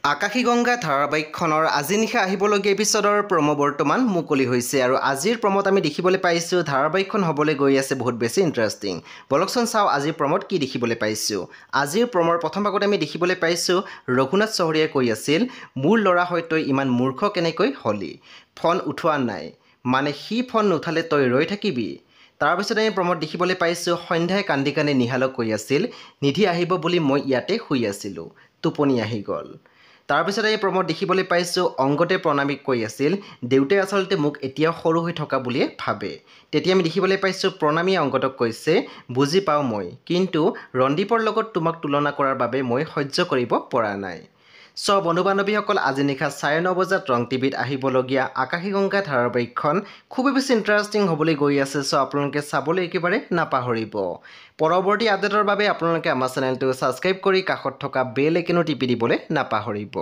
আকাশী গংগা ধাৰাবাহিকখনৰ আজি নিশা আহিবলগীয়া এপিছডৰ প্ৰমো বৰ্তমান মুকলি হৈছে আৰু আজিৰ প্ৰমোত আমি দেখিবলৈ পাইছোঁ ধাৰাবাহিকখন হ'বলৈ গৈ আছে বহুত বেছি ইণ্টাৰেষ্টিং। বলকচোন চাওঁ আজিৰ প্ৰমোত কি দেখিবলৈ পাইছোঁ। আজিৰ প্ৰমৰ প্ৰথম ভাগত আমি দেখিবলৈ পাইছোঁ ৰঘুনাথ চহৰীয়াই কৈ আছিল, মোৰ ল'ৰা হৈ তই ইমান মূৰ্খ কেনেকৈ হলি, ফোন উঠোৱা নাই, মানে সি ফোন নুঠালে তই ৰৈ থাকিবি। তাৰপিছত আমি প্ৰমোত দেখিবলৈ পাইছোঁ সন্ধ্যাই কান্দি কান্দি নিহালক কৈ আছিল, নিধি আহিব বুলি মই ইয়াতে শুই আছিলোঁ, টোপনি আহি গ'ল। তাৰপিছত এই প্ৰমোত দেখিবলৈ পাইছোঁ অংগতে প্ৰণামীক কৈ আছিল, দেউতাই আচলতে মোক এতিয়াও সৰু হৈ থকা বুলিয়ে ভাবে। তেতিয়া আমি দেখিবলৈ পাইছোঁ প্ৰণামীয়ে অংগদক কৈছে, বুজি পাওঁ মই, কিন্তু ৰণদীপৰ লগত তোমাক তুলনা কৰাৰ বাবে মই সহ্য কৰিব পৰা নাই। চ' বন্ধু বান্ধৱীসকল, আজি নিশা 9:30 বজাত ৰং টিভিত আহিবলগীয়া আকাশী গংগা ধাৰাবাহিকখন খুবেই বেছি ইণ্টাৰেষ্টিং হ'বলৈ গৈ আছে। চ' আপোনালোকে চাবলৈ একেবাৰে নাপাহৰিব। পৰৱৰ্তী আপডেটৰ বাবে আপোনালোকে আমাৰ চেনেলটো ছাবস্ক্ৰাইব কৰি কাষত থকা বেল আইকনো টিপি দিবলৈ নাপাহৰিব।